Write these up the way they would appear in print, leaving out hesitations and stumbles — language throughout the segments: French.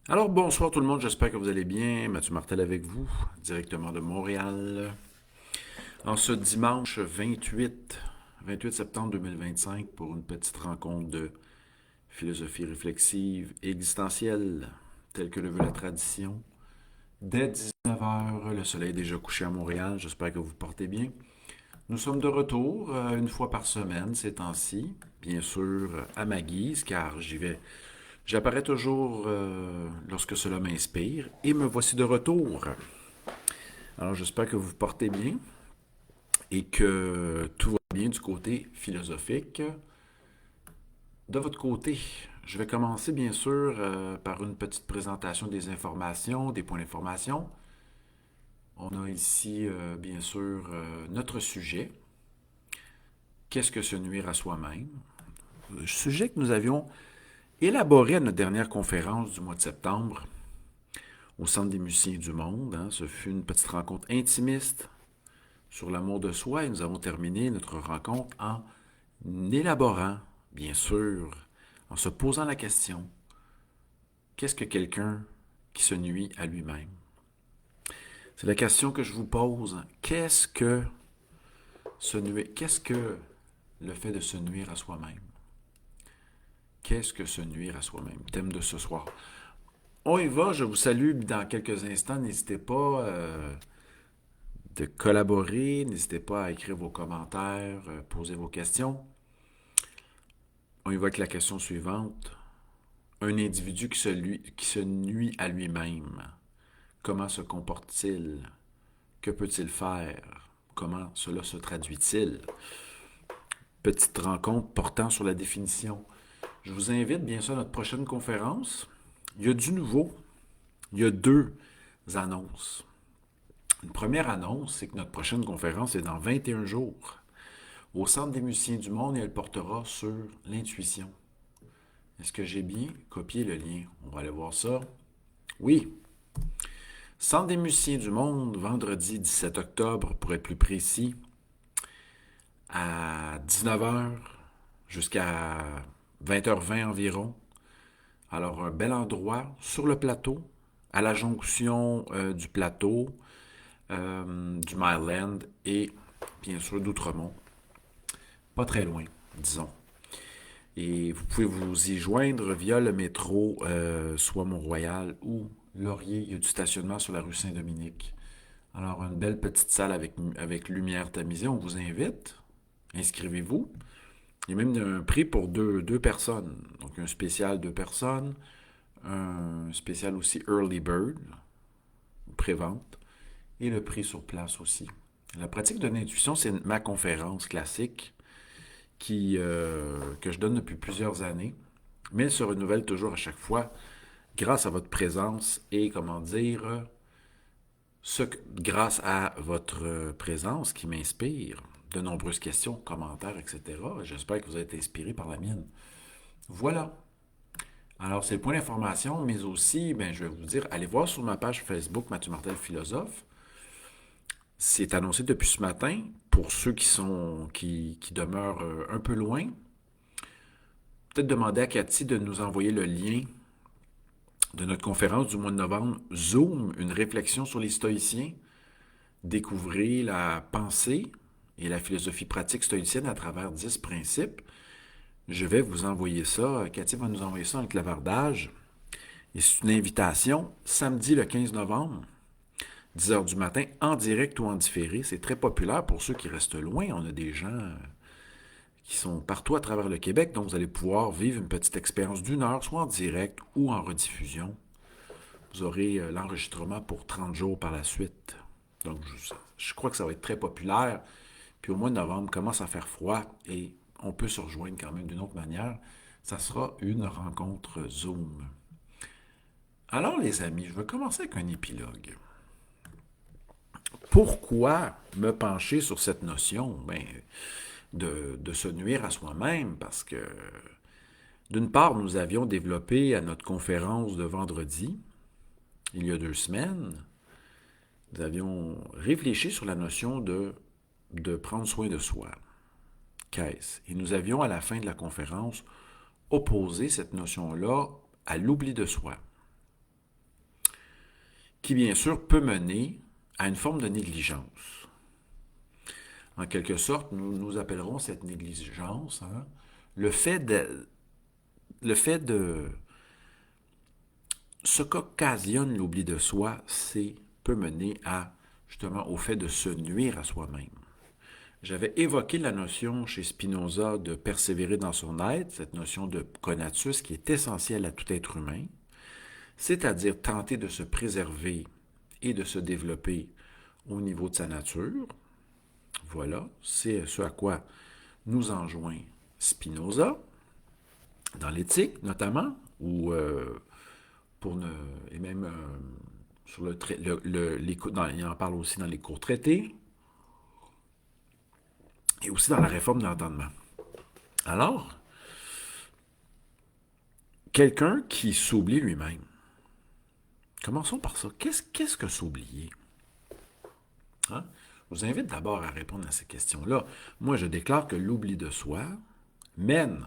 Alors bonsoir tout le monde, j'espère que vous allez bien. Mathieu Martel avec vous, directement de Montréal. En ce dimanche 28 septembre 2025 pour une petite rencontre de philosophie réflexive et existentielle, telle que le veut la tradition. Dès 19 heures, le soleil est déjà couché à Montréal, j'espère que vous portez bien. Nous sommes de retour une fois par semaine ces temps-ci, bien sûr à ma guise, car j'y vais. J'apparais toujours lorsque cela m'inspire et me voici de retour. Alors j'espère que vous vous portez bien et que tout va bien du côté philosophique. De votre côté, je vais commencer bien sûr par une petite présentation des informations, des points d'information. On a ici bien sûr notre sujet. Qu'est-ce que se nuire à soi-même? Le sujet que nous avions élaboré à notre dernière conférence du mois de septembre au Centre des musiciens du monde. Ce fut une petite rencontre intimiste sur l'amour de soi et nous avons terminé notre rencontre en élaborant, bien sûr, en se posant la question, qu'est-ce que quelqu'un qui se nuit à lui-même? C'est la question que je vous pose. Qu'est-ce que le fait de se nuire à soi-même? Qu'est-ce que se nuire à soi-même? Thème de ce soir. On y va, je vous salue dans quelques instants. N'hésitez pas de collaborer, n'hésitez pas à écrire vos commentaires, poser vos questions. On y va avec la question suivante. Un individu qui se nuit à lui-même, comment se comporte-t-il? Que peut-il faire? Comment cela se traduit-il? Petite rencontre portant sur la définition. Je vous invite bien sûr à notre prochaine conférence. Il y a du nouveau. Il y a deux annonces. Une première annonce, c'est que notre prochaine conférence est dans 21 jours au Centre des musiciens du monde et elle portera sur l'intuition. Est-ce que j'ai bien copié le lien? On va aller voir ça. Oui. Centre des musiciens du monde, vendredi 17 octobre, pour être plus précis, à 19 heures jusqu'à 20h20 environ. Alors, un bel endroit sur le plateau, à la jonction du plateau, du Myland et bien sûr d'Outremont. Pas très loin, disons. Et vous pouvez vous y joindre via le métro, soit Mont-Royal ou Laurier. Il y a du stationnement sur la rue Saint-Dominique. Alors, une belle petite salle avec lumière tamisée. On vous invite. Inscrivez-vous. Il y a même un prix pour deux personnes. Donc, un spécial deux personnes. Un spécial aussi Early Bird, pré-vente. Et le prix sur place aussi. La pratique de l'intuition, c'est ma conférence classique que je donne depuis plusieurs années. Mais elle se renouvelle toujours à chaque fois grâce à votre présence et, comment dire, grâce à votre présence qui m'inspire de nombreuses questions, commentaires, etc. J'espère que vous êtes inspiré par la mienne. Voilà. Alors, c'est le point d'information, mais aussi, ben, je vais vous dire, allez voir sur ma page Facebook Mathieu Martel Philosophe. C'est annoncé depuis ce matin pour ceux qui demeurent un peu loin. Peut-être demander à Cathy de nous envoyer le lien de notre conférence du mois de novembre, Zoom, une réflexion sur les stoïciens. Découvrez la pensée et la philosophie pratique stoïcienne à travers 10 principes. Je vais vous envoyer ça. Cathy va nous envoyer ça en clavardage. Et c'est une invitation samedi le 15 novembre, 10 heures du matin, en direct ou en différé. C'est très populaire pour ceux qui restent loin. On a des gens qui sont partout à travers le Québec, donc vous allez pouvoir vivre une petite expérience d'une heure, soit en direct ou en rediffusion. Vous aurez l'enregistrement pour 30 jours par la suite. Donc, je crois que ça va être très populaire. Puis au mois de novembre, commence à faire froid et on peut se rejoindre quand même d'une autre manière. Ça sera une rencontre Zoom. Alors les amis, je vais commencer avec un épilogue. Pourquoi me pencher sur cette notion de se nuire à soi-même? Parce que d'une part, nous avions développé à notre conférence de vendredi, il y a 2 semaines, nous avions réfléchi sur la notion de prendre soin de soi. Qu'est-ce? Et nous avions, à la fin de la conférence, opposé cette notion-là à l'oubli de soi. qui bien sûr peut mener à une forme de négligence. En quelque sorte, nous appellerons cette négligence le fait de, le fait de ce qu'occasionne l'oubli de soi, peut mener justement au fait de se nuire à soi-même. J'avais évoqué la notion chez Spinoza de persévérer dans son être, cette notion de conatus qui est essentielle à tout être humain, c'est-à-dire tenter de se préserver et de se développer au niveau de sa nature. Voilà, c'est ce à quoi nous enjoint Spinoza, dans l'éthique notamment, ou et même sur il en parle aussi dans les courts traités, et aussi dans la réforme de l'entendement. Alors, quelqu'un qui s'oublie lui-même. Commençons par ça. Qu'est-ce que s'oublier? Hein? Je vous invite d'abord à répondre à ces questions-là. Moi, je déclare que l'oubli de soi mène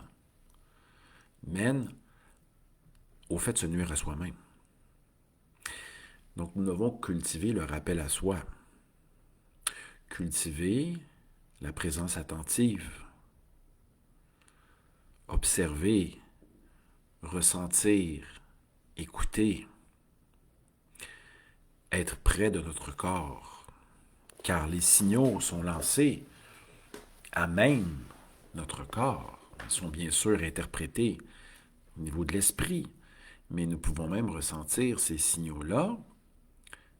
au fait de se nuire à soi-même. Donc, nous devons cultiver le rappel à soi. Cultiver la présence attentive. Observer, ressentir, écouter. Être près de notre corps. Car les signaux sont lancés à même notre corps. Ils sont bien sûr interprétés au niveau de l'esprit, mais nous pouvons même ressentir ces signaux-là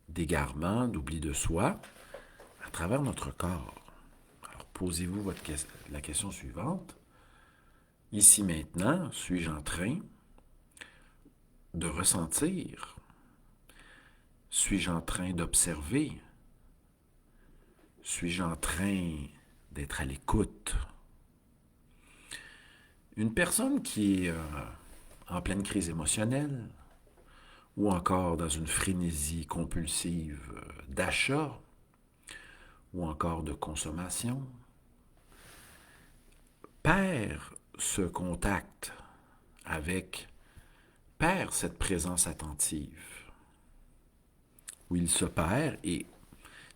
d'égarement, d'oubli de soi, à travers notre corps. Alors, posez-vous la question suivante. Ici maintenant, suis-je en train de ressentir? Suis-je en train d'observer? Suis-je en train d'être à l'écoute? Une personne qui est en pleine crise émotionnelle ou encore dans une frénésie compulsive d'achat ou encore de consommation perd ce contact perd cette présence attentive où il se perd et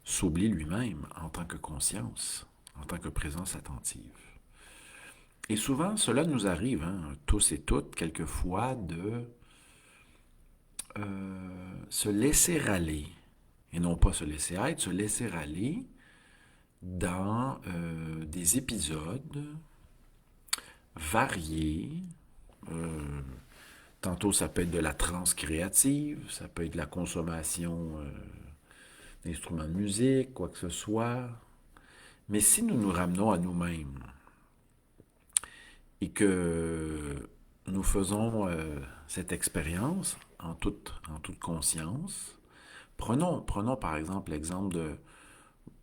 s'oublie lui-même en tant que conscience, en tant que présence attentive. Et souvent, cela nous arrive, tous et toutes, quelquefois, de se laisser aller, et non pas se laisser être, se laisser aller dans des épisodes variés. Tantôt, ça peut être de la transe créative, ça peut être de la consommation d'instruments de musique, quoi que ce soit. Mais si nous nous ramenons à nous-mêmes et que nous faisons cette expérience en toute conscience, prenons par exemple l'exemple de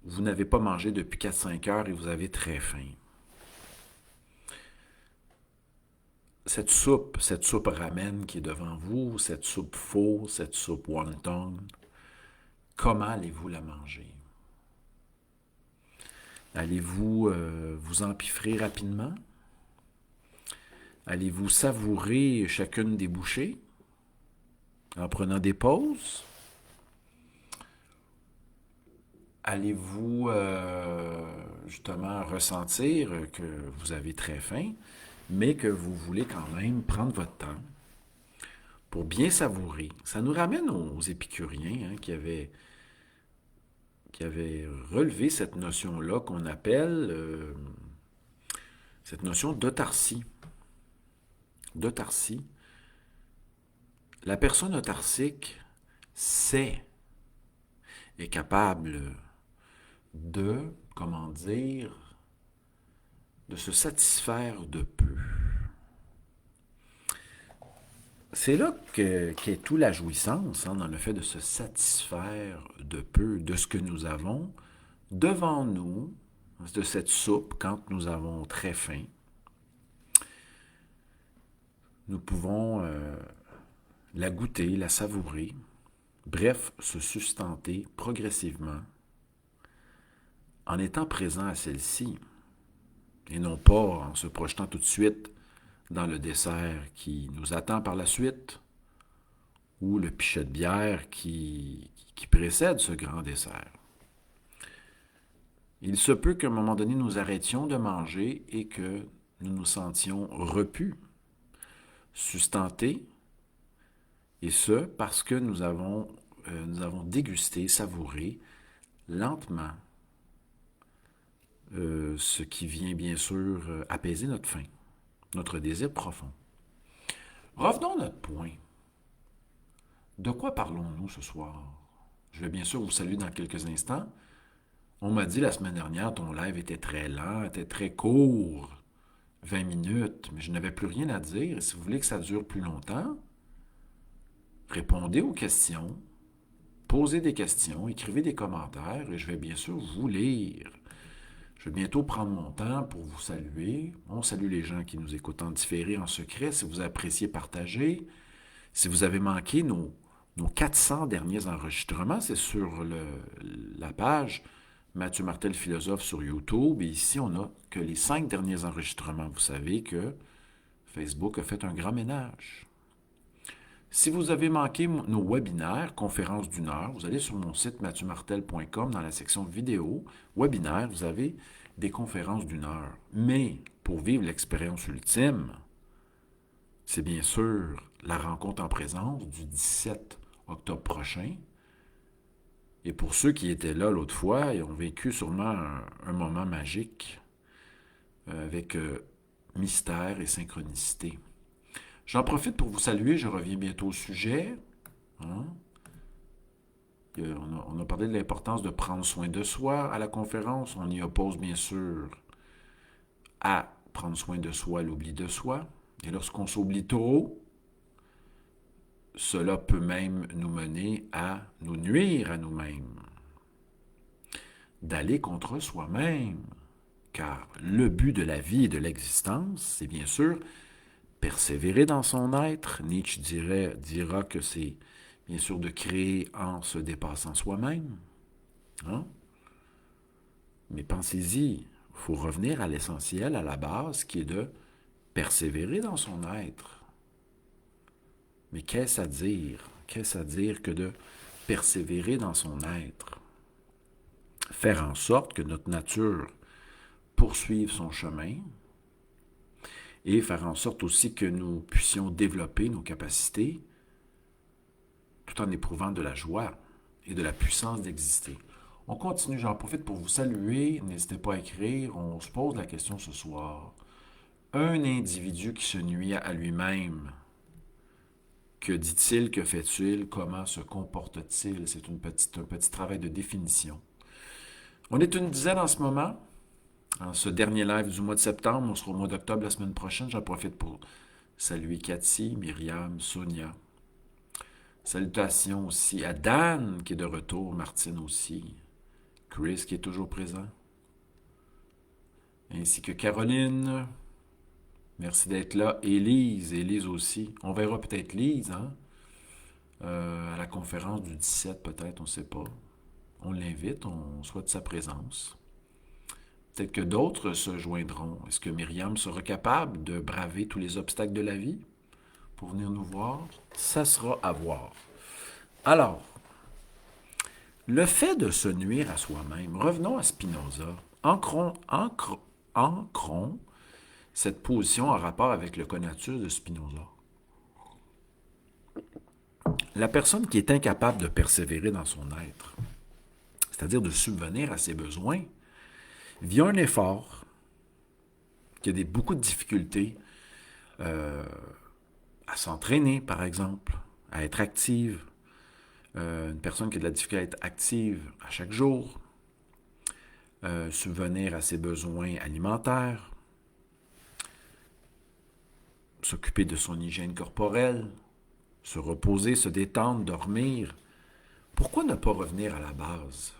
vous n'avez pas mangé depuis 4-5 heures et vous avez très faim. Cette soupe ramen qui est devant vous, cette soupe pho, cette soupe wonton, comment allez-vous la manger? Allez-vous vous empiffrer rapidement? Allez-vous savourer chacune des bouchées en prenant des pauses? Allez-vous justement ressentir que vous avez très faim, mais que vous voulez quand même prendre votre temps pour bien savourer? Ça nous ramène aux épicuriens qui avaient relevé cette notion-là qu'on appelle cette notion d'autarcie. D'autarcie. La personne autarcique est capable de se satisfaire de peu. C'est là qu'est toute la jouissance, dans le fait de se satisfaire de peu de ce que nous avons devant nous, de cette soupe quand nous avons très faim. Nous pouvons la goûter, la savourer, bref, se sustenter progressivement en étant présent à celle-ci et non pas en se projetant tout de suite dans le dessert qui nous attend par la suite ou le pichet de bière qui précède ce grand dessert. Il se peut qu'à un moment donné, nous arrêtions de manger et que nous nous sentions repus, sustentés, et ce, parce que nous avons dégusté, savouré lentement ce qui vient bien sûr apaiser notre faim, notre désir profond. Revenons à notre point. De quoi parlons-nous ce soir? Je vais bien sûr vous saluer dans quelques instants. On m'a dit la semaine dernière, ton live était très lent, était très court, 20 minutes, mais je n'avais plus rien à dire. Et si vous voulez que ça dure plus longtemps, répondez aux questions, posez des questions, écrivez des commentaires et je vais bien sûr vous lire. Je vais bientôt prendre mon temps pour vous saluer. On salue les gens qui nous écoutent en différé, en secret. Si vous appréciez, partagez. Si vous avez manqué nos 400 derniers enregistrements, c'est sur la page Mathieu Martel Philosophe sur YouTube. Et ici, on n'a que les 5 derniers enregistrements. Vous savez que Facebook a fait un grand ménage. Si vous avez manqué nos webinaires, conférences d'une heure, vous allez sur mon site mathieumartel.com dans la section vidéo, webinaire, vous avez des conférences d'une heure. Mais pour vivre l'expérience ultime, c'est bien sûr la rencontre en présence du 17 octobre prochain. Et pour ceux qui étaient là l'autre fois, ils ont vécu sûrement un moment magique avec mystère et synchronicité. J'en profite pour vous saluer, je reviens bientôt au sujet. Hein? On a parlé de l'importance de prendre soin de soi à la conférence. On y oppose bien sûr à prendre soin de soi l'oubli de soi. Et lorsqu'on s'oublie trop, cela peut même nous mener à nous nuire à nous-mêmes. D'aller contre soi-même. Car le but de la vie et de l'existence, c'est bien sûr persévérer dans son être. Nietzsche dira que c'est bien sûr de créer en se dépassant soi-même. Hein? Mais pensez-y, il faut revenir à l'essentiel, à la base, qui est de persévérer dans son être. Mais qu'est-ce à dire? Qu'est-ce à dire que de persévérer dans son être? Faire en sorte que notre nature poursuive son chemin, et faire en sorte aussi que nous puissions développer nos capacités tout en éprouvant de la joie et de la puissance d'exister. On continue, j'en profite pour vous saluer, n'hésitez pas à écrire, on se pose la question ce soir. Un individu qui se nuit à lui-même, que dit-il, que fait-il, comment se comporte-t-il? C'est un petit travail de définition. On est une dizaine en ce moment. En ce dernier live du mois de septembre, on sera au mois d'octobre la semaine prochaine. J'en profite pour saluer Cathy, Myriam, Sonia. Salutations aussi à Dan qui est de retour, Martine aussi, Chris qui est toujours présent, ainsi que Caroline. Merci d'être là. Élise aussi. On verra peut-être Lise, hein? À la conférence du 17 peut-être, on ne sait pas. On l'invite, on souhaite sa présence. Peut-être que d'autres se joindront. Est-ce que Myriam sera capable de braver tous les obstacles de la vie pour venir nous voir? Ça sera à voir. Alors, le fait de se nuire à soi-même, revenons à Spinoza. Ancrons cette position en rapport avec le conatus de Spinoza. La personne qui est incapable de persévérer dans son être, c'est-à-dire de subvenir à ses besoins, via un effort, qui a beaucoup de difficultés à s'entraîner, par exemple, à être active. Une personne qui a de la difficulté à être active à chaque jour, subvenir à ses besoins alimentaires, s'occuper de son hygiène corporelle, se reposer, se détendre, dormir. Pourquoi ne pas revenir à la base?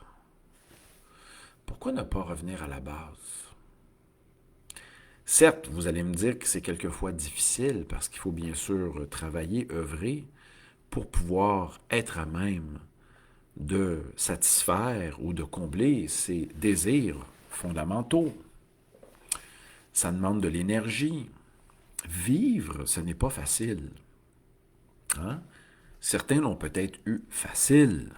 Pourquoi ne pas revenir à la base? Certes, vous allez me dire que c'est quelquefois difficile parce qu'il faut bien sûr travailler, œuvrer pour pouvoir être à même de satisfaire ou de combler ses désirs fondamentaux. Ça demande de l'énergie. Vivre, ce n'est pas facile. Hein? Certains l'ont peut-être eu facile.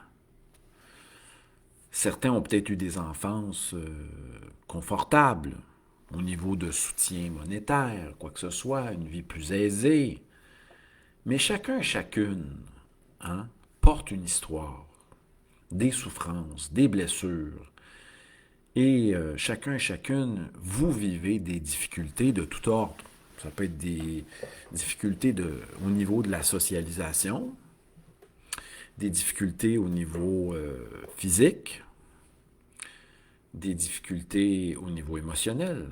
Certains ont peut-être eu des enfances confortables au niveau de soutien monétaire, quoi que ce soit, une vie plus aisée. Mais chacun et chacune, hein, porte une histoire, des souffrances, des blessures. Et chacun et chacune, vous vivez des difficultés de tout ordre. Ça peut être des difficultés au niveau de la socialisation, des difficultés au niveau physique, des difficultés au niveau émotionnel,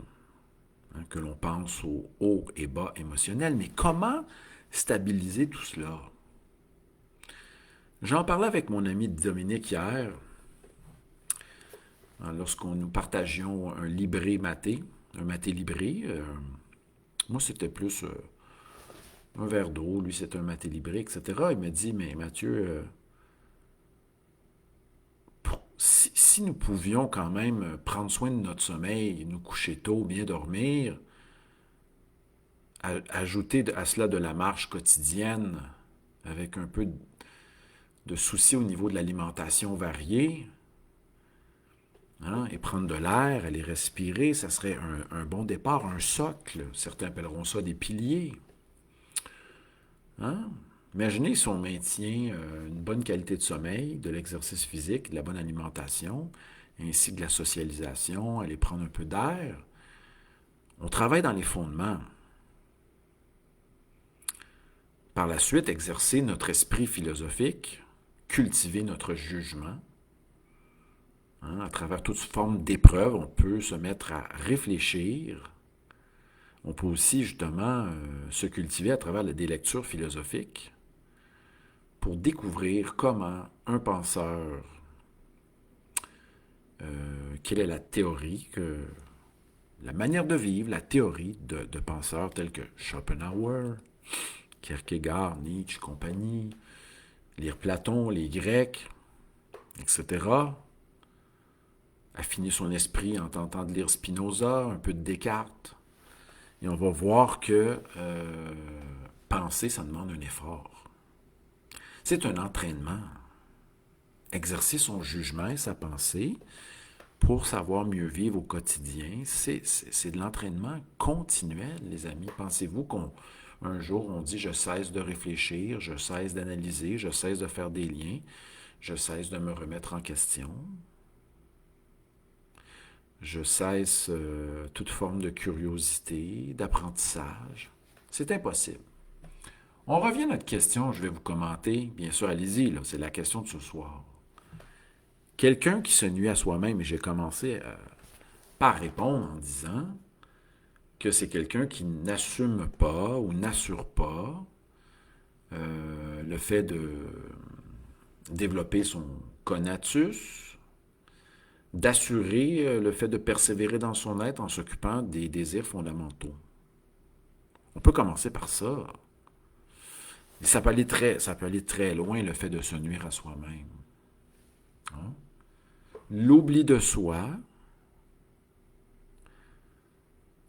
hein, que l'on pense au haut et bas émotionnel. Mais comment stabiliser tout cela? J'en parlais avec mon ami Dominique hier, hein, lorsqu'on nous partagions un libré maté, un maté libré. Moi, c'était plus un verre d'eau, lui, c'était un maté libré, etc. Il m'a dit, mais Mathieu, si nous pouvions quand même prendre soin de notre sommeil, nous coucher tôt, bien dormir, ajouter à cela de la marche quotidienne, avec un peu de soucis au niveau de l'alimentation variée, hein, et prendre de l'air, aller respirer, ça serait un bon départ, un socle. Certains appelleront ça des piliers. Hein? Imaginez si on maintient une bonne qualité de sommeil, de l'exercice physique, de la bonne alimentation, ainsi que de la socialisation, aller prendre un peu d'air. On travaille dans les fondements. Par la suite, exercer notre esprit philosophique, cultiver notre jugement. Hein, à travers toute forme d'épreuves, on peut se mettre à réfléchir. On peut aussi justement se cultiver à travers des lectures philosophiques pour découvrir comment un penseur, quelle est la théorie, la manière de vivre, la théorie de penseurs tels que Schopenhauer, Kierkegaard, Nietzsche, compagnie, lire Platon, les Grecs, etc. Affiner son esprit en tentant de lire Spinoza, un peu de Descartes. Et on va voir que penser, ça demande un effort. C'est un entraînement. Exercer son jugement et sa pensée pour savoir mieux vivre au quotidien, c'est de l'entraînement continuel, les amis. Pensez-vous qu'un jour, on dit « je cesse de réfléchir, je cesse d'analyser, je cesse de faire des liens, je cesse de me remettre en question ». Je cesse toute forme de curiosité, d'apprentissage. C'est impossible. On revient à notre question, je vais vous commenter. Bien sûr, allez-y, là, c'est la question de ce soir. Quelqu'un qui se nuit à soi-même, et j'ai commencé par répondre en disant que c'est quelqu'un qui n'assume pas ou n'assure pas le fait de développer son conatus, d'assurer le fait de persévérer dans son être en s'occupant des désirs fondamentaux. On peut commencer par ça. Et ça peut aller très loin, le fait de se nuire à soi-même. Hein? L'oubli de soi,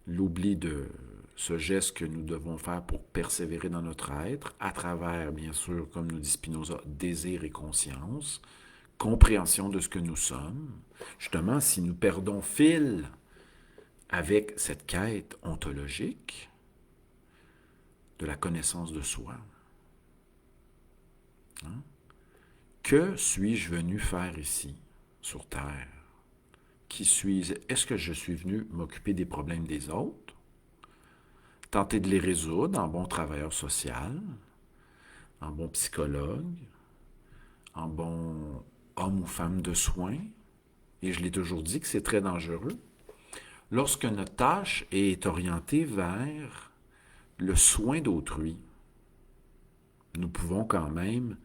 l'oubli de ce geste que nous devons faire pour persévérer dans notre être, à travers, bien sûr, comme nous dit Spinoza, désir et conscience, compréhension de ce que nous sommes. Justement, si nous perdons fil avec cette quête ontologique de la connaissance de soi, hein? Que suis-je venu faire ici, sur Terre? Qui suis-je? Est-ce que je suis venu m'occuper des problèmes des autres? Tenter de les résoudre en bon travailleur social, en bon psychologue, en bon homme ou femme de soins? Et je l'ai toujours dit que c'est très dangereux. Lorsque notre tâche est orientée vers le soin d'autrui, nous pouvons quand même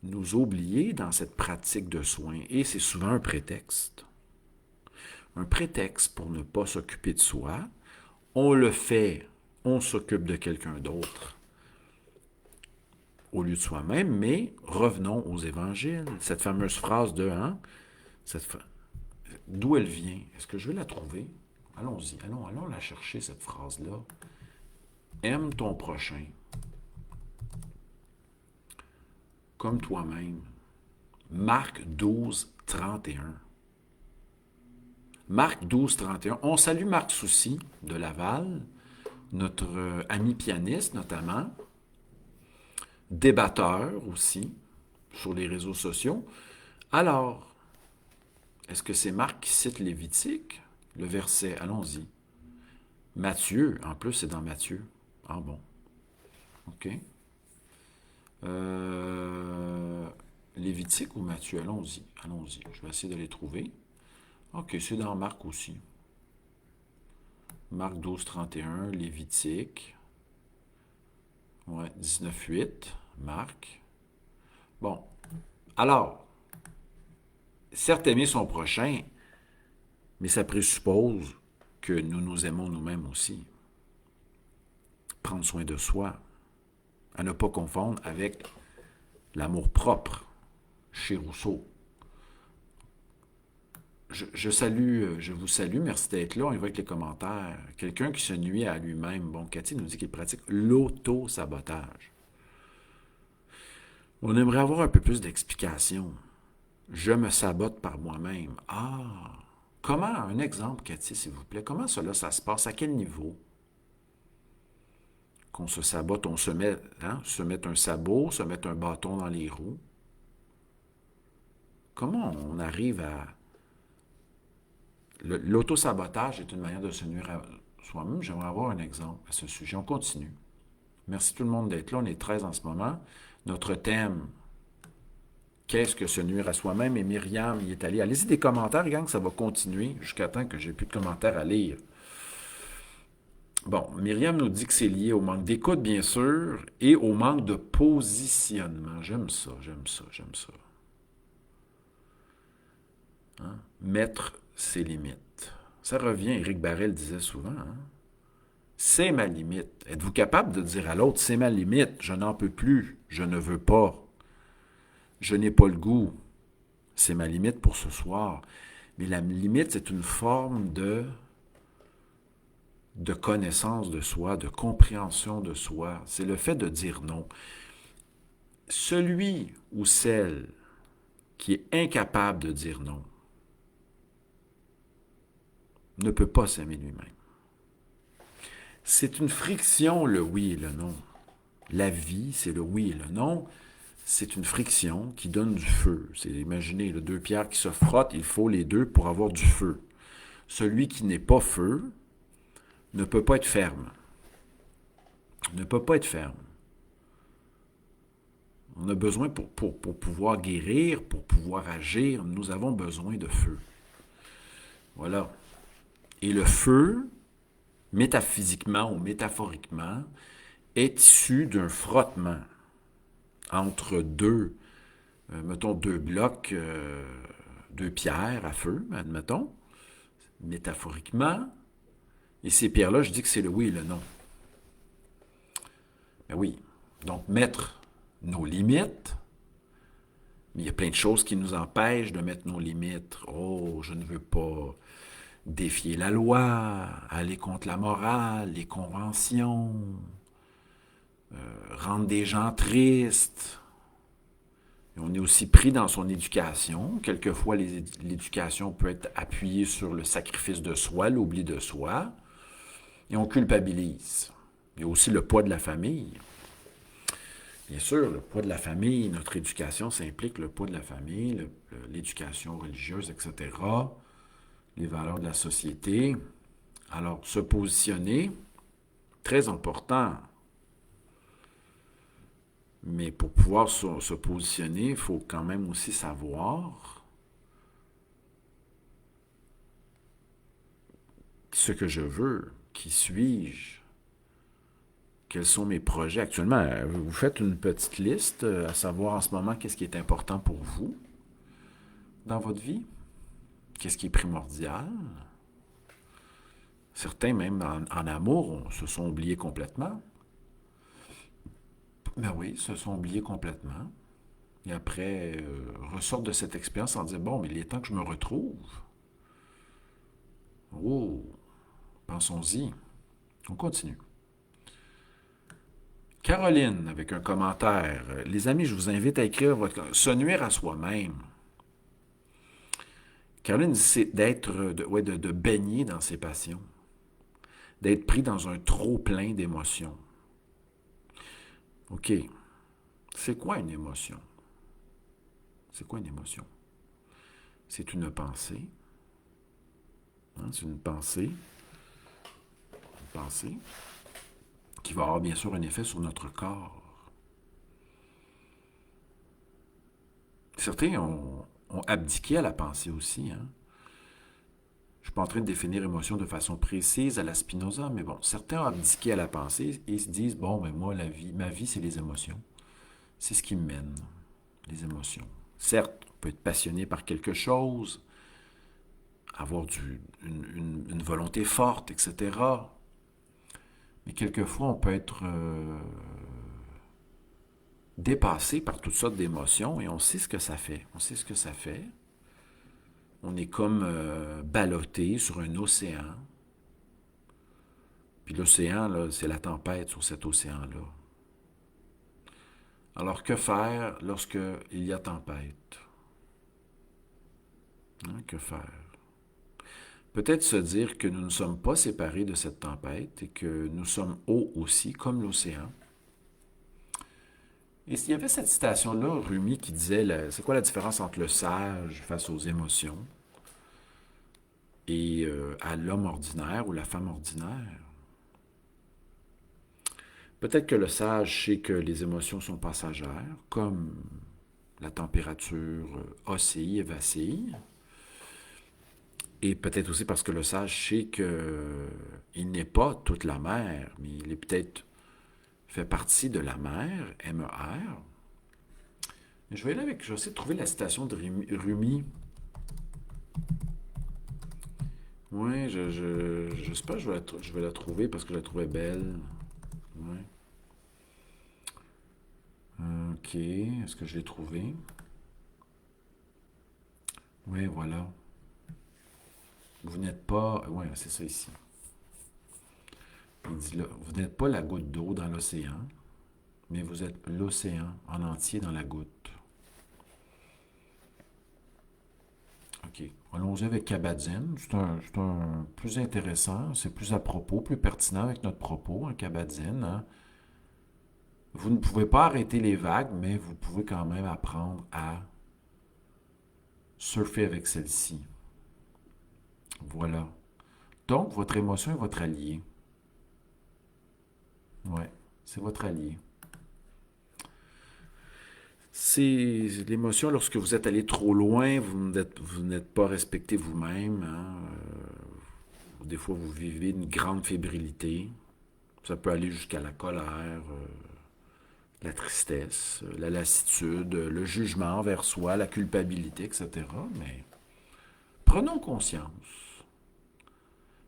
nous oublier dans cette pratique de soin. Et c'est souvent un prétexte. Un prétexte pour ne pas s'occuper de soi. On le fait, on s'occupe de quelqu'un d'autre au lieu de soi-même, mais revenons aux évangiles. Cette fameuse phrase de hein, d'où elle vient? Est-ce que je vais la trouver? Allons-y, allons la chercher, cette phrase-là. Aime ton prochain. comme toi-même. Marc 12, 31. Marc 12, 31. On salue Marc Soucy de Laval, notre ami pianiste notamment, débatteur aussi sur les réseaux sociaux. Alors, est-ce que c'est Marc qui cite Lévitique? Le verset, allons-y. Matthieu, en plus c'est dans Matthieu. Ah bon, ok. Euh, Lévitique ou Matthieu? Allons-y, allons-y. Je vais essayer de les trouver. Ok, c'est dans Marc aussi. Marc 12, 31, Lévitique. Ouais, 19, 8, Marc. Bon, alors, certes aimer son prochain, mais ça présuppose que nous nous aimons nous-mêmes aussi. Prendre soin de soi, à ne pas confondre avec l'amour propre chez Rousseau. Je vous salue, merci d'être là. On y va avec les commentaires. Quelqu'un qui se nuit à lui-même. Bon, Cathy nous dit qu'il pratique l'auto-sabotage. On aimerait avoir un peu plus d'explications. Je me sabote par moi-même. Ah! Comment, un exemple, Cathy, s'il vous plaît, comment cela, ça se passe? À quel niveau? Qu'on se sabote, on se met, se met un sabot, se met un bâton dans les roues. Comment on arrive à... L'auto-sabotage est une manière de se nuire à soi-même. J'aimerais avoir un exemple à ce sujet. On continue. Merci tout le monde d'être là. On est 13 en ce moment. Notre thème, qu'est-ce que se nuire à soi-même? Et Myriam y est allée. Allez-y des commentaires, gang, ça va continuer jusqu'à temps que j'ai plus de commentaires à lire. Bon, Myriam nous dit que c'est lié au manque d'écoute, bien sûr, et au manque de positionnement. J'aime ça, j'aime ça, j'aime ça. Hein? Mettre ses limites. Ça revient, Éric Barrel disait souvent, hein? C'est ma limite. Êtes-vous capable de dire à l'autre, c'est ma limite, je n'en peux plus, je ne veux pas, je n'ai pas le goût, c'est ma limite pour ce soir. Mais la limite, c'est une forme de connaissance de soi, de compréhension de soi. C'est le fait de dire non. Celui ou celle qui est incapable de dire non ne peut pas s'aimer lui-même. C'est une friction, le oui et le non. La vie, c'est le oui et le non. C'est une friction qui donne du feu. C'est, imaginez, deux pierres qui se frottent, il faut les deux pour avoir du feu. Celui qui n'est pas feu ne peut pas être ferme. Ne peut pas être ferme. On a besoin, pour pouvoir guérir, pour pouvoir agir, nous avons besoin de feu. Voilà. Et le feu, métaphysiquement ou métaphoriquement, est issu d'un frottement entre mettons deux blocs, deux pierres à feu, admettons, métaphoriquement. Et ces pierres-là, je dis que c'est le oui et le non. Ben oui. Donc, mettre nos limites, mais il y a plein de choses qui nous empêchent de mettre nos limites. Oh, je ne veux pas défier la loi, aller contre la morale, les conventions, rendre des gens tristes. Et on est aussi pris dans son éducation. Quelquefois, l'éducation peut être appuyée sur le sacrifice de soi, l'oubli de soi, et on culpabilise. Il y a aussi le poids de la famille. Bien sûr, le poids de la famille, notre éducation, ça implique le poids de la famille, l'éducation religieuse, etc., les valeurs de la société. Alors, se positionner, très important. Mais pour pouvoir se positionner, il faut quand même aussi savoir ce que je veux, qui suis-je, quels sont mes projets. Actuellement, vous faites une petite liste, à savoir en ce moment qu'est-ce qui est important pour vous dans votre vie, qu'est-ce qui est primordial. Certains, même en amour, se sont oubliés complètement. Ben oui, se sont oubliés complètement. Et après, ressortent de cette expérience en disant, bon, mais il est temps que je me retrouve. Oh, pensons-y. On continue. Caroline, avec un commentaire. Les amis, je vous invite à écrire se nuire à soi-même. Caroline dit c'est d'être, de baigner dans ses passions, d'être pris dans un trop plein d'émotions. OK. C'est quoi une émotion? C'est quoi une émotion? C'est une pensée. Hein, c'est une pensée qui va avoir bien sûr un effet sur notre corps. Certains ont abdiqué à la pensée aussi. Hein? Je ne suis pas en train de définir émotion de façon précise à la Spinoza, mais bon, certains ont abdiqué à la pensée et se disent, bon, ben moi, ma vie, c'est les émotions. C'est ce qui me mène, les émotions. Certes, on peut être passionné par quelque chose, avoir une volonté forte, etc. Mais quelquefois, on peut être dépassé par toutes sortes d'émotions et on sait ce que ça fait. On sait ce que ça fait. On est comme ballotté sur un océan. Puis l'océan, là, c'est la tempête sur cet océan-là. Alors que faire lorsqu'il y a tempête? Hein, que faire? Peut-être se dire que nous ne sommes pas séparés de cette tempête et que nous sommes hauts aussi, comme l'océan. Et il y avait cette citation-là, Rumi, qui disait, c'est quoi la différence entre le sage face aux émotions et à l'homme ordinaire ou la femme ordinaire? Peut-être que le sage sait que les émotions sont passagères, comme la température oscille et vacille. Et peut-être aussi parce que le sage sait qu'il n'est pas toute la mer, mais il est peut-être fait partie de la mer, M-E-R. Je vais essayer de trouver la citation de Rumi. Oui, je sais pas, je vais la trouver parce que je la trouvais belle. Ouais. Ok, est-ce que je l'ai trouvée? Oui, voilà. Vous n'êtes pas... Oui, c'est ça ici. Il dit là, vous n'êtes pas la goutte d'eau dans l'océan, mais vous êtes l'océan en entier dans la goutte. OK. Allons-y avec Kabat-Zinn. C'est un plus intéressant, c'est plus à propos, plus pertinent avec notre propos, Kabat-Zinn. Hein? Vous ne pouvez pas arrêter les vagues, mais vous pouvez quand même apprendre à surfer avec celle-ci. Voilà. Donc, votre émotion est votre allié. Ouais, c'est votre allié. C'est l'émotion lorsque vous êtes allé trop loin, vous n'êtes pas respecté vous-même. Hein? Des fois, vous vivez une grande fébrilité. Ça peut aller jusqu'à la colère, la tristesse, la lassitude, le jugement envers soi, la culpabilité, etc. Mais prenons conscience.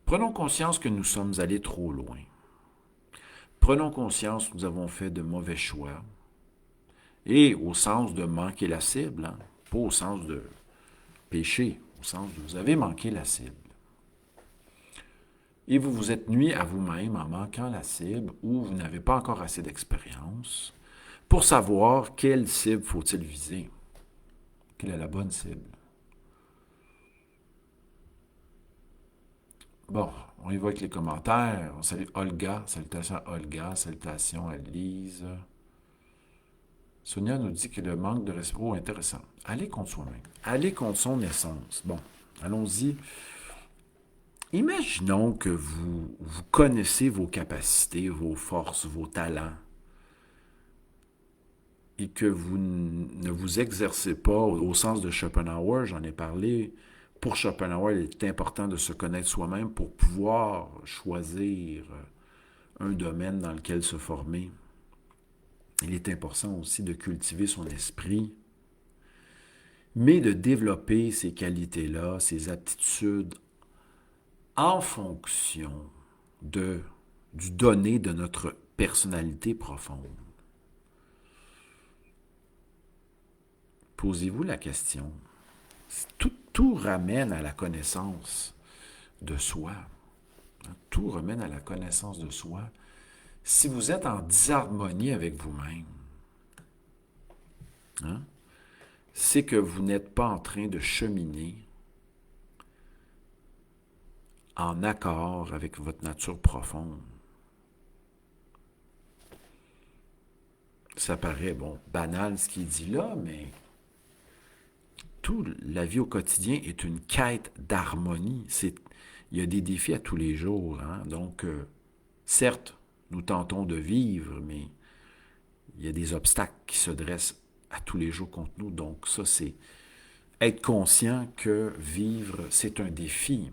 Prenons conscience que nous sommes allés trop loin. Prenons conscience que nous avons fait de mauvais choix. Et au sens de manquer la cible, hein, pas au sens de péché, au sens de vous avez manqué la cible. Et vous vous êtes nuit à vous-même en manquant la cible ou vous n'avez pas encore assez d'expérience pour savoir quelle cible faut-il viser. Quelle est la bonne cible? Bon, on y va avec les commentaires. On salue Olga. Salutations à Olga. Salutations à Lise. Sonia nous dit que le manque de respect est intéressant. Aller contre soi-même. Aller contre son essence. Bon, allons-y. Imaginons que vous connaissez vos capacités, vos forces, vos talents et que vous ne vous exercez pas au sens de Schopenhauer, j'en ai parlé. Pour Schopenhauer, il est important de se connaître soi-même pour pouvoir choisir un domaine dans lequel se former. Il est important aussi de cultiver son esprit, mais de développer ces qualités-là, ces aptitudes en fonction du donné de notre personnalité profonde. Posez-vous la question. Tout ramène à la connaissance de soi. Tout ramène à la connaissance de soi. Si vous êtes en disharmonie avec vous-même, hein, c'est que vous n'êtes pas en train de cheminer en accord avec votre nature profonde. Ça paraît, bon, banal ce qu'il dit là, mais toute la vie au quotidien est une quête d'harmonie. Il y a des défis à tous les jours. Hein? Donc, certes, nous tentons de vivre, mais il y a des obstacles qui se dressent à tous les jours contre nous. Donc, ça, c'est être conscient que vivre, c'est un défi.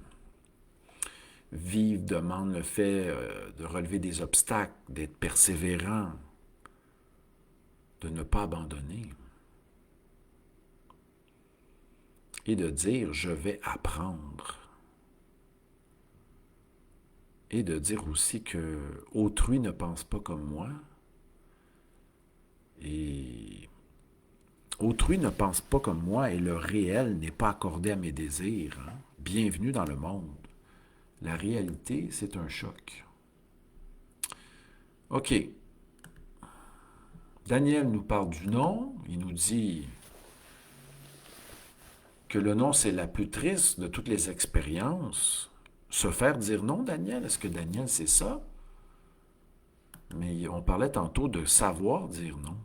Vivre demande le fait de relever des obstacles, d'être persévérant, de ne pas abandonner. Et de dire, je vais apprendre. Et de dire aussi que autrui ne pense pas comme moi. Et autrui ne pense pas comme moi et le réel n'est pas accordé à mes désirs. Hein? Bienvenue dans le monde. La réalité, c'est un choc. OK. Daniel nous parle du non. Il nous dit que le non, c'est la plus triste de toutes les expériences. Se faire dire non, Daniel, est-ce que Daniel, c'est ça? Mais on parlait tantôt de savoir dire non.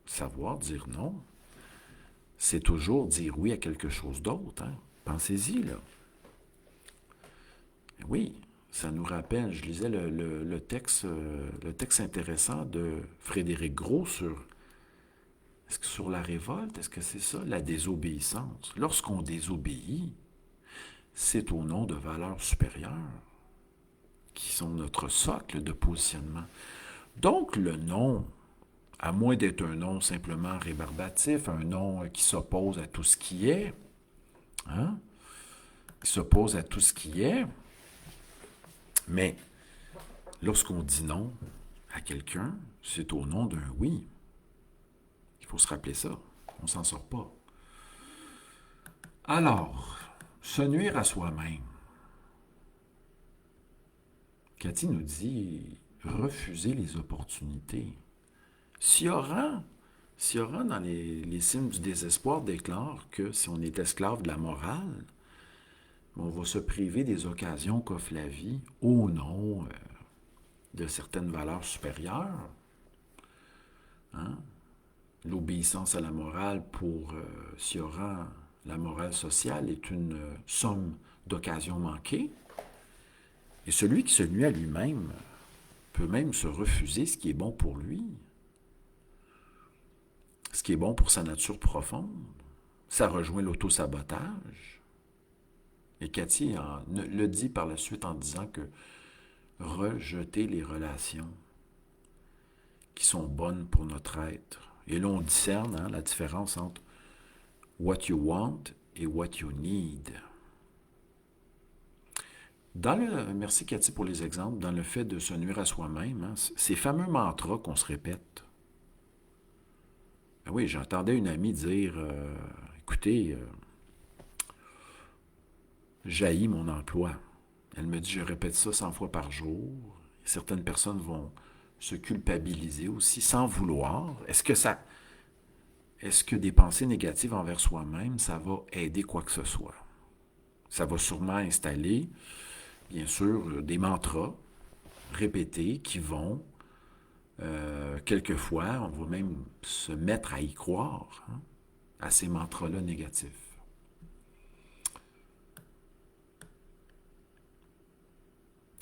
Savoir dire non, c'est toujours dire oui à quelque chose d'autre. Hein? Pensez-y, là. Oui, ça nous rappelle, je lisais le texte intéressant de Frédéric Gros sur la révolte, est-ce que c'est ça? La désobéissance. Lorsqu'on désobéit, c'est au nom de valeurs supérieures qui sont notre socle de positionnement. Donc, le non, à moins d'être un non simplement rébarbatif, un non qui s'oppose à tout ce qui est, hein? Qui s'oppose à tout ce qui est, mais lorsqu'on dit non à quelqu'un, c'est au nom d'un oui. Il faut se rappeler ça. On ne s'en sort pas. Alors, se nuire à soi-même. Cathy nous dit refuser les opportunités. Sioran dans les signes du désespoir déclare que si on est esclave de la morale, on va se priver des occasions qu'offre la vie au nom de certaines valeurs supérieures. Hein? L'obéissance à la morale pour Sioran, la morale sociale est une somme d'occasions manquées. Et celui qui se nuit à lui-même peut même se refuser ce qui est bon pour lui, ce qui est bon pour sa nature profonde. Ça rejoint l'autosabotage. Et Cathy le dit par la suite en disant que rejeter les relations qui sont bonnes pour notre être. Et là, on discerne la différence entre what you want et what you need. Merci Cathy pour les exemples, dans le fait de se nuire à soi-même, hein, ces fameux mantras qu'on se répète. Ben oui, j'entendais une amie dire, écoutez, j'haïs mon emploi. Elle me dit, je répète ça 100 fois par jour. Certaines personnes vont se culpabiliser aussi sans vouloir. Est-ce que des pensées négatives envers soi-même, ça va aider quoi que ce soit? Ça va sûrement installer, bien sûr, des mantras répétés qui vont, quelquefois, on va même se mettre à y croire, hein, à ces mantras-là négatifs.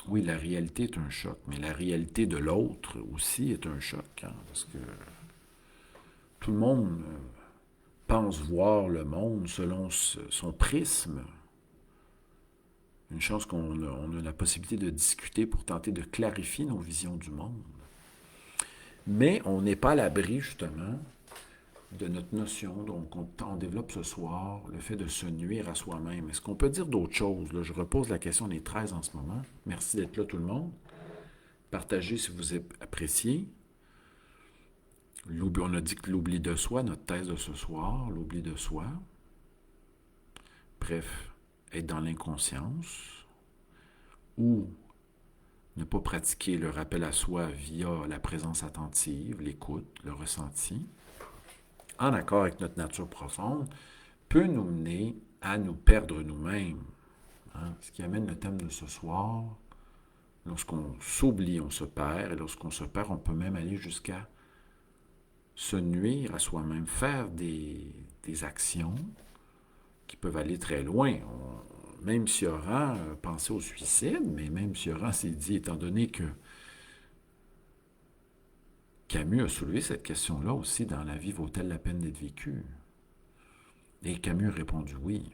Oui, la réalité est un choc, mais la réalité de l'autre aussi est un choc, hein, parce que tout le monde pense voir le monde selon son prisme. Une chance qu'on a la possibilité de discuter pour tenter de clarifier nos visions du monde. Mais on n'est pas à l'abri, justement, de notre notion. Donc, on développe ce soir le fait de se nuire à soi-même. Est-ce qu'on peut dire d'autres choses? Là, je repose la question des 13 en ce moment. Merci d'être là, tout le monde. Partagez si vous appréciez. On a dit que l'oubli de soi, notre thèse de ce soir, l'oubli de soi. Bref, être dans l'inconscience ou Ne pas pratiquer le rappel à soi via la présence attentive, l'écoute, le ressenti, en accord avec notre nature profonde, peut nous mener à nous perdre nous-mêmes. Hein? Ce qui amène le thème de ce soir. Lorsqu'on s'oublie, on se perd, et lorsqu'on se perd, on peut même aller jusqu'à se nuire à soi-même, faire des actions qui peuvent aller très loin. Même Sioran pensait au suicide, mais même Sioran s'est dit, étant donné que Camus a soulevé cette question-là aussi dans La vie vaut-elle la peine d'être vécue? Et Camus a répondu oui.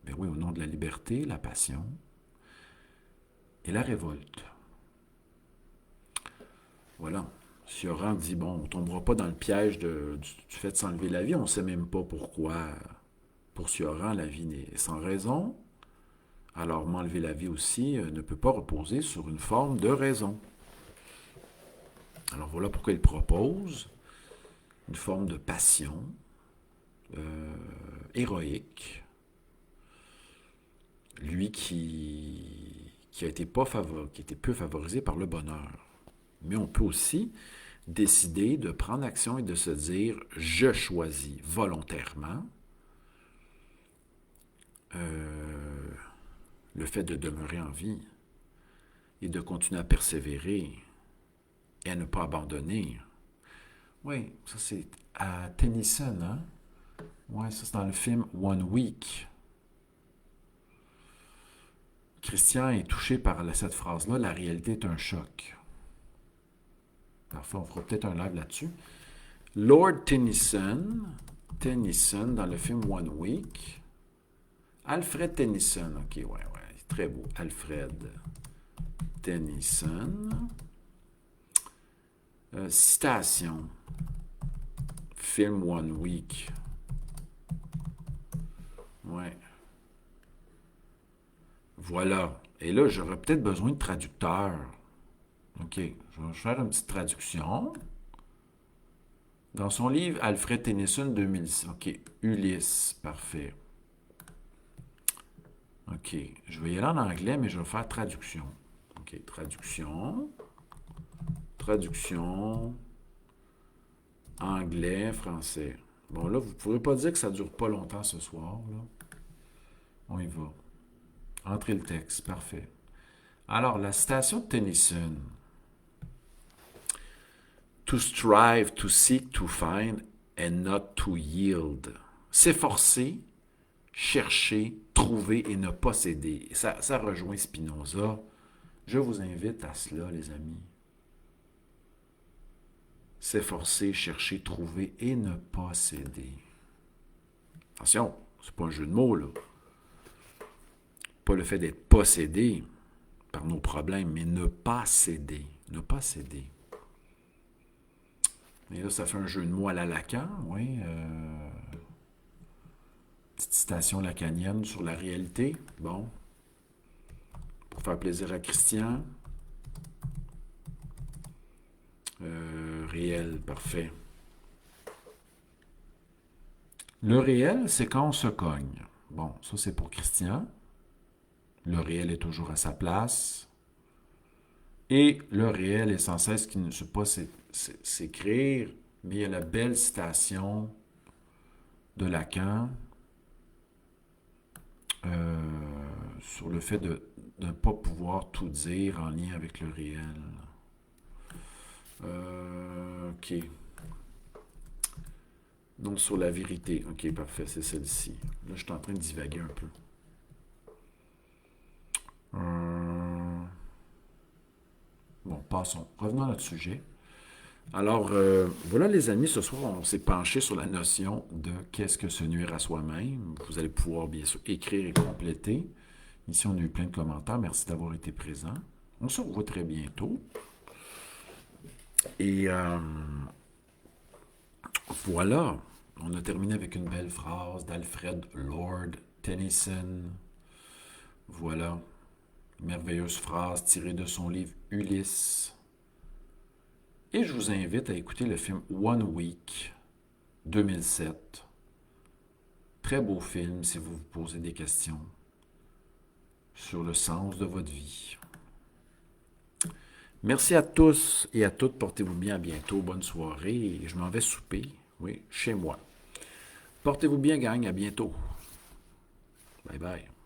Mais oui, au nom de la liberté, la passion et la révolte. Voilà. Sioran dit, bon, on ne tombera pas dans le piège du fait de s'enlever la vie, on ne sait même pas pourquoi. Pour Sioran, la vie n'est sans raison. Alors, m'enlever la vie aussi ne peut pas reposer sur une forme de raison. Alors, voilà pourquoi il propose une forme de passion héroïque. Lui qui a été qui était peu favorisé par le bonheur. Mais on peut aussi décider de prendre action et de se dire « je choisis volontairement le fait de demeurer en vie et de continuer à persévérer et à ne pas abandonner. » Oui, ça c'est à Tennyson, hein? Oui, ça c'est dans le film One Week. Christian est touché par cette phrase-là, la réalité est un choc. Parfois, on fera peut-être un live là-dessus. Lord Tennyson, dans le film One Week. Alfred Tennyson, ok, ouais, très beau. Alfred Tennyson. Citation. Film One Week. Ouais. Voilà. Et là, j'aurais peut-être besoin de traducteur. OK. Je vais faire une petite traduction. Dans son livre, Alfred Tennyson, 2006. OK. Ulysse. Parfait. OK. Je vais y aller en anglais, mais je vais faire traduction. OK. Traduction. Traduction. Anglais, français. Bon, là, vous ne pourrez pas dire que ça ne dure pas longtemps ce soir. Là. On y va. Entrez le texte. Parfait. Alors, la citation de Tennyson. To strive, to seek, to find, and not to yield. S'efforcer, chercher, trouver et ne pas céder. Ça rejoint Spinoza. Je vous invite à cela, les amis. S'efforcer, chercher, trouver et ne pas céder. Attention, c'est pas un jeu de mots, là. Pas le fait d'être possédé par nos problèmes, mais ne pas céder. Ne pas céder. Et là, ça fait un jeu de mots à la Lacan, oui. Petite citation lacanienne sur la réalité. Bon. Pour faire plaisir à Christian. Réel, parfait. Le réel, c'est quand on se cogne. Bon, ça c'est pour Christian. Le réel est toujours à sa place. Et le réel est sans cesse qui ne sait pas s'écrire, mais il y a la belle citation de Lacan sur le fait de ne pas pouvoir tout dire en lien avec le réel. OK. Donc, sur la vérité. OK, parfait, c'est celle-ci. Là, je suis en train de divaguer un peu. Bon, passons. Revenons à notre sujet. Alors, voilà les amis, ce soir, on s'est penché sur la notion de qu'est-ce que se nuire à soi-même. Vous allez pouvoir bien sûr écrire et compléter. Ici, on a eu plein de commentaires. Merci d'avoir été présent. On se revoit très bientôt. Et voilà, on a terminé avec une belle phrase d'Alfred Lord Tennyson. Voilà, merveilleuse phrase tirée de son livre Ulysse. Et je vous invite à écouter le film One Week, 2007. Très beau film si vous vous posez des questions sur le sens de votre vie. Merci à tous et à toutes. Portez-vous bien. À bientôt. Bonne soirée. Je m'en vais souper. Oui, chez moi. Portez-vous bien, gang. À bientôt. Bye bye.